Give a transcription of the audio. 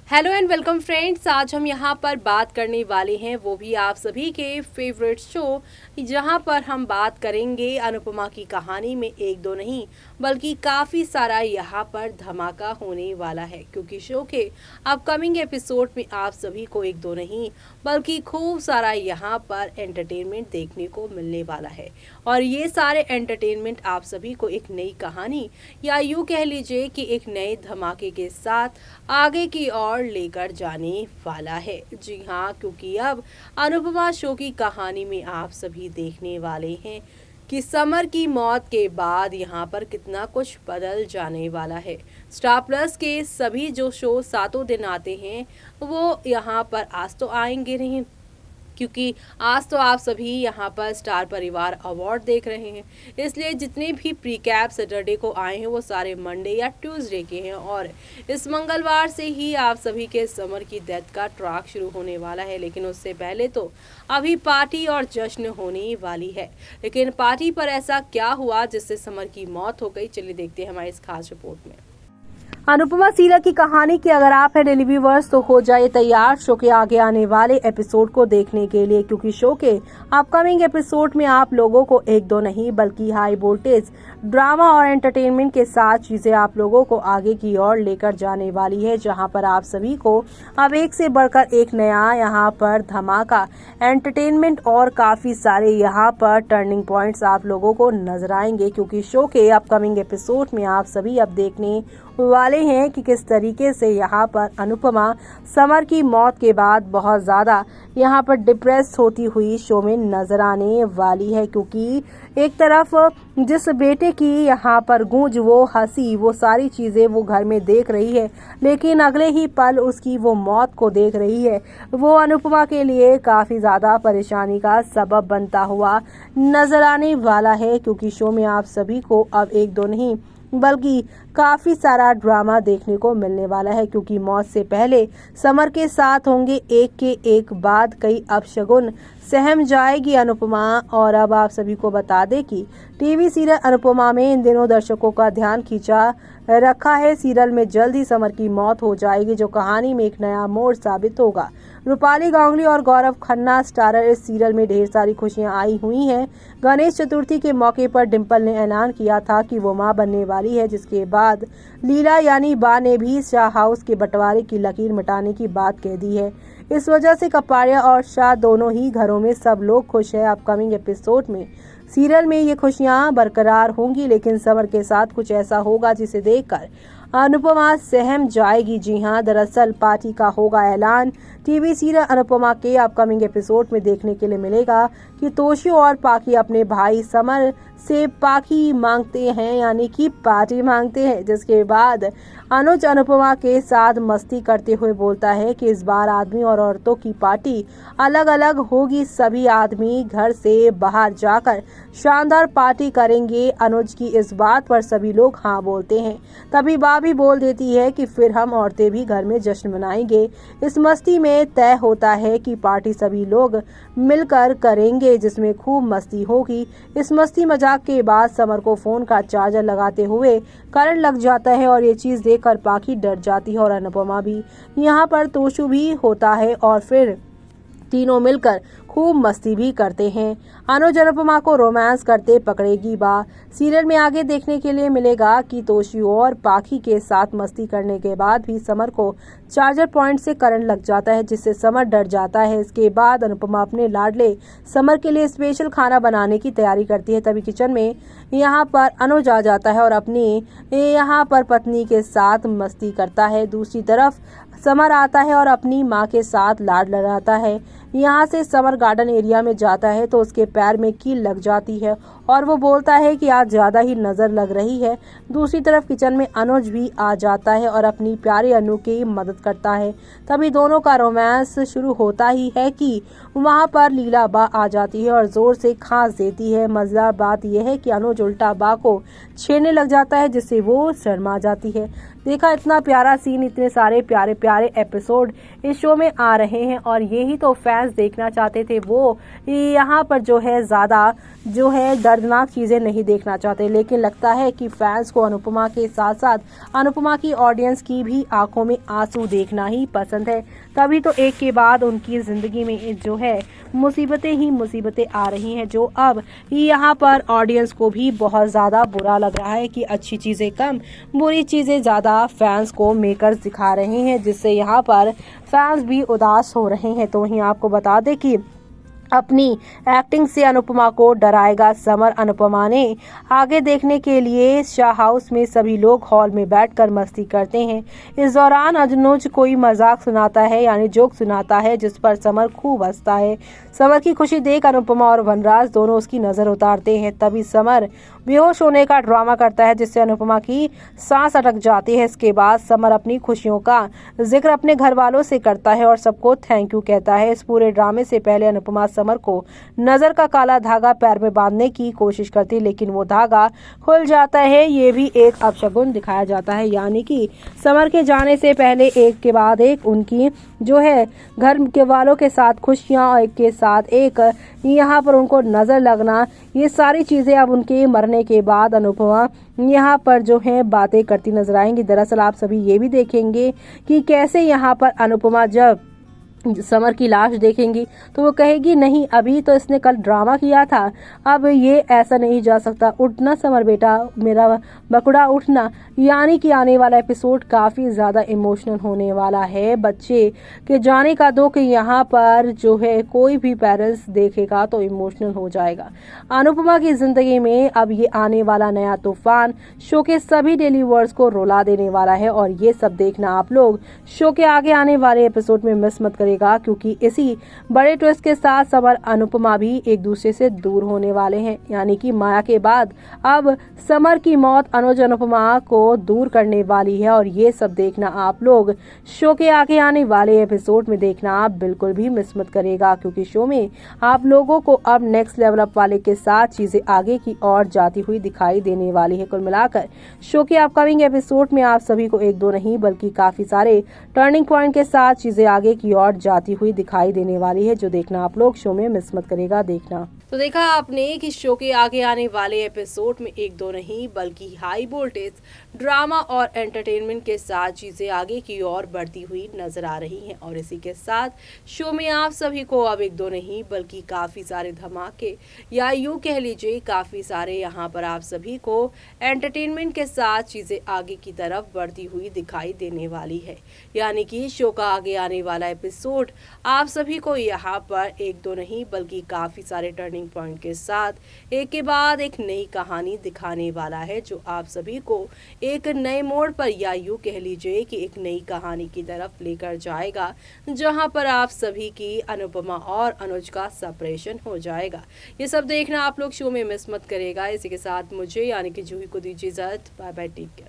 Hello and welcome friends. आज हम यहाँ पर बात करने वाले हैं वो भी आप सभी के फेवरेट शो, जहाँ पर हम बात करेंगे अनुपमा की कहानी में एक दो नहीं बल्कि काफ़ी सारा यहाँ पर धमाका होने वाला है, क्योंकि शो के अपकमिंग एपिसोड में आप सभी को एक दो नहीं बल्कि खूब सारा यहाँ पर एंटरटेनमेंट देखने को मिलने वाला है। और ये सारे एंटरटेनमेंट आप सभी को एक नई कहानी या यूँ कह लीजिए कि एक नए धमाके के साथ आगे की ओर लेकर जाने वाला है। जी हाँ, क्योंकि अब अनुपमा शो की कहानी में आप सभी देखने वाले हैं कि समर की मौत के बाद यहाँ पर कितना कुछ बदल जाने वाला है। स्टार प्लस के सभी जो शो सातों दिन आते हैं वो यहाँ पर आज तो आएंगे नहीं, क्योंकि आज तो आप सभी यहाँ पर स्टार परिवार अवार्ड देख रहे हैं, इसलिए जितने भी प्री कैप सैटरडे को आए हैं वो सारे मंडे या ट्यूसडे के हैं। और इस मंगलवार से ही आप सभी के समर की डेथ का ट्रैक शुरू होने वाला है। लेकिन उससे पहले तो अभी पार्टी और जश्न होने वाली है। लेकिन पार्टी पर ऐसा क्या हुआ जिससे समर की मौत हो गई, चलिए देखते हैं हमारी इस खास रिपोर्ट में। अनुपमा सीरियल की कहानी की अगर आप है डेली व्यूअर्स तो हो जाए तैयार शो के आगे आने वाले एपिसोड को देखने के लिए, क्योंकि शो के अपकमिंग एपिसोड में आप लोगों को एक दो नहीं बल्कि हाई वोल्टेज ड्रामा और एंटरटेनमेंट के साथ चीजें आप लोगों को आगे की ओर लेकर जाने वाली है, जहां पर आप सभी को अब एक से बढ़कर एक नया यहाँ पर धमाका एंटरटेनमेंट और काफी सारे यहाँ पर टर्निंग पॉइंट्स आप लोगों को नजर आएंगे। क्योंकि शो के अपकमिंग एपिसोड में आप सभी अब देखने वाले हैं कि किस तरीके से यहाँ पर अनुपमा समर की मौत के बाद बहुत ज़्यादा यहाँ पर डिप्रेस होती हुई शो में नजर आने वाली है। क्योंकि एक तरफ जिस बेटे की यहाँ पर गूंज, वो हंसी, वो सारी चीज़ें वो घर में देख रही है, लेकिन अगले ही पल उसकी वो मौत को देख रही है। वो अनुपमा के लिए काफ़ी ज़्यादा परेशानी का सबब बनता हुआ नजर आने वाला है। क्योंकि शो में आप सभी को अब एक दो नहीं बल्कि काफी सारा ड्रामा देखने को मिलने वाला है। क्योंकि मौत से पहले समर के साथ होंगे एक के एक बाद कई अपशगुन, सहम जाएगी अनुपमा। और अब आप सभी को बता दें कि टीवी सीरियल अनुपमा में इन दिनों दर्शकों का ध्यान खींचा रखा है। सीरियल में जल्द ही समर की मौत हो जाएगी, जो कहानी में एक नया मोड़ साबित होगा। रूपाली गांगुली और गौरव खन्ना स्टारर इस सीरियल में ढेर सारी खुशियां आई हुई हैं। गणेश चतुर्थी के मौके पर डिम्पल ने ऐलान किया था कि वो मां बनने वाली है, जिसके बाद लीला यानी बा ने भी शाह हाउस के बंटवारे की लकीर मिटाने की बात कह दी है। इस वजह से कपाड़िया और शाह दोनों ही घरों में सब लोग खुश हैं। अपकमिंग एपिसोड में सीरियल में ये खुशियां बरकरार होंगी, लेकिन समर के साथ कुछ ऐसा होगा जिसे देखकर अनुपमा सहम जाएगी। जी हाँ, दरअसल पार्टी का होगा ऐलान। टीवी सीरियल अनुपमा के अपकमिंग एपिसोड में देखने के लिए मिलेगा कि तोशी और पाकी अपने भाई समर से पाकी मांगते हैं, यानी कि पार्टी मांगते हैं। जिसके बाद अनुज अनुपमा के साथ मस्ती करते हुए बोलता है कि इस बार आदमी और औरतों की पार्टी अलग अलग होगी। सभी आदमी घर से बाहर जाकर शानदार पार्टी करेंगे। अनुज की इस बात पर सभी लोग हाँ बोलते हैं। तभी बा भी बोल देती है कि फिर हम औरतें भी घर में जश्न मनाएंगे। इस मस्ती में तय होता है कि पार्टी सभी लोग मिलकर करेंगे, जिसमें खूब मस्ती होगी। इस मस्ती मजाक के बाद समर को फोन का चार्जर लगाते हुए करंट लग जाता है और ये चीज देखकर पाखी डर जाती है और अनुपमा भी। यहाँ पर तोशु भी होता है और फिर तीनों मिलकर खूब मस्ती भी करते हैं। अनुज अनुपमा को रोमांस करते पकड़ेगी बा। सीरियल में आगे देखने के लिए मिलेगा कि तोशी और पाखी के साथ मस्ती करने के बाद भी समर को चार्जर पॉइंट से करंट लग जाता है, जिससे समर डर जाता है। इसके बाद अनुपमा अपने लाडले समर के लिए स्पेशल खाना बनाने की तैयारी करती है। तभी किचन में यहाँ पर अनुज आ जाता है और अपनी यहाँ पर पत्नी के साथ मस्ती करता है। दूसरी तरफ समर आता है और अपनी माँ के साथ लाड लड़ाता है। यहाँ से समर गार्डन एरिया में जाता है तो उसके पैर में कील लग जाती है और वो बोलता है कि आज ज्यादा ही नजर लग रही है। दूसरी तरफ किचन में अनुज भी आ जाता है और अपनी प्यारे अनु की मदद करता है। तभी दोनों का रोमांस शुरू होता ही है कि वहाँ पर लीला बा आ जाती है और जोर से खांस देती है। मजेदार बात यह है कि अनुज उल्टा बा को छेड़ने लग जाता है, जिससे वो शर्मा जाती है। देखा, इतना प्यारा सीन, इतने सारे प्यारे प्यारे एपिसोड इस शो में आ रहे हैं और यही तो फैंस देखना चाहते थे। वो यहाँ पर जो है ज़्यादा जो है दर्दनाक चीज़ें नहीं देखना चाहते, लेकिन लगता है कि फैंस को अनुपमा के साथ साथ अनुपमा की ऑडियंस की भी आंखों में आंसू देखना ही पसंद है। तभी तो एक के बाद उनकी ज़िंदगी में जो है मुसीबतें ही मुसीबतें आ रही हैं, जो अब यहाँ पर ऑडियंस को भी बहुत ज़्यादा बुरा लग रहा है कि अच्छी चीज़ें कम, बुरी चीज़ें ज़्यादा फैंस को मेकर्स दिखा रहे हैं, जिससे यहाँ पर फैंस भी उदास हो रहे हैं। तो वहीं आपको बता दें कि अपनी एक्टिंग से अनुपमा को डराएगा समर। अनुपमा ने आगे देखने के लिए शाह हाउस में सभी लोग हॉल में बैठकर मस्ती करते हैं। इस दौरान अनुज कोई मजाक सुनाता है, यानी जोक सुनाता है, जिस पर समर खूब हंसता है। समर की खुशी देख अनुपमा और वनराज दोनों उसकी नजर उतारते हैं। तभी समर बेहोश होने का ड्रामा करता है, जिससे अनुपमा की सांस अटक जाती है। इसके बाद समर अपनी खुशियों का जिक्र अपने घर वालों से करता है और सबको थैंक यू कहता है। इस पूरे ड्रामे से पहले अनुपमा समर को नजर का काला धागा पैर में बांधने की कोशिश करती, लेकिन वो धागा खुल जाता है। ये भी एक अपशगुन दिखाया जाता है, यानी कि समर के जाने से पहले एक के बाद एक उनकी जो है घर के वालों के साथ खुशियां और एक के साथ एक यहाँ पर उनको नजर लगना, ये सारी चीजें अब उनके मरने के बाद अनुपमा यहाँ पर जो है बातें करती नजर आएंगी। दरअसल आप सभी ये भी देखेंगे कि कैसे यहाँ पर अनुपमा जब समर की लाश देखेंगी तो वो कहेगी, नहीं अभी तो इसने कल ड्रामा किया था, अब ये ऐसा नहीं जा सकता, उठना समर बेटा, मेरा बकुड़ा उठना। यानी कि आने वाला एपिसोड काफ़ी ज़्यादा इमोशनल होने वाला है। बच्चे के जाने का दुख यहाँ पर जो है कोई भी पेरेंट्स देखेगा तो इमोशनल हो जाएगा। अनुपमा की ज़िंदगी में अब ये आने वाला नया तूफान शो के सभी डेली वर्ड्स को रुला देने वाला है और ये सब देखना आप लोग शो के आगे आने वाले एपिसोड में मिस मत करेगा, क्योंकि इसी बड़े ट्विस्ट के साथ समर अनुपमा भी एक दूसरे से दूर होने वाले हैं। यानी कि माया के बाद अब समर की मौत अनुज अनुपमा को दूर करने वाली है और ये सब देखना आप लोग शो के आगे आने वाले एपिसोड में देखना आप बिल्कुल भी मिस मत करेगा, क्योंकि शो में आप लोगों को अब नेक्स्ट लेवल अप वाले के साथ चीजें आगे की ओर जाती हुई दिखाई देने वाली है। कुल मिलाकर शो के अपकमिंग एपिसोड में आप सभी को एक दो नहीं बल्कि काफी सारे टर्निंग पॉइंट के साथ चीजें आगे की ओर जाती हुई दिखाई देने वाली है, जो देखना आप लोग शो में मिस मत करेगा देखना। तो देखा आपने कि शो के आगे आने वाले एपिसोड में एक दो नहीं बल्कि हाई वोल्टेज ड्रामा और एंटरटेनमेंट के साथ चीजें आगे की ओर बढ़ती हुई नजर आ रही हैं और इसी के साथ शो में आप सभी को अब एक दो नहीं बल्कि काफी सारे धमाके या यूं कह लीजिए काफी सारे यहाँ पर आप सभी को एंटरटेनमेंट के साथ चीजें आगे की तरफ बढ़ती हुई दिखाई देने वाली है। यानी कि शो का आगे आने वाला एपिसोड आप सभी को यहाँ पर एक दो नहीं बल्कि काफी सारे टर्निंग पॉइंट के साथ एक के बाद एक नई कहानी दिखाने वाला है, जो आप सभी को एक नए मोड़ पर या यूं कह लीजिए कि एक नई कहानी की तरफ लेकर जाएगा, जहां पर आप सभी की अनुपमा और अनुज का सेपरेशन हो जाएगा। ये सब देखना आप लोग शो में मिस मत करेगा। इसी के साथ मुझे यानी कि जूही को दीजिए इजाजत। Bye bye, take care.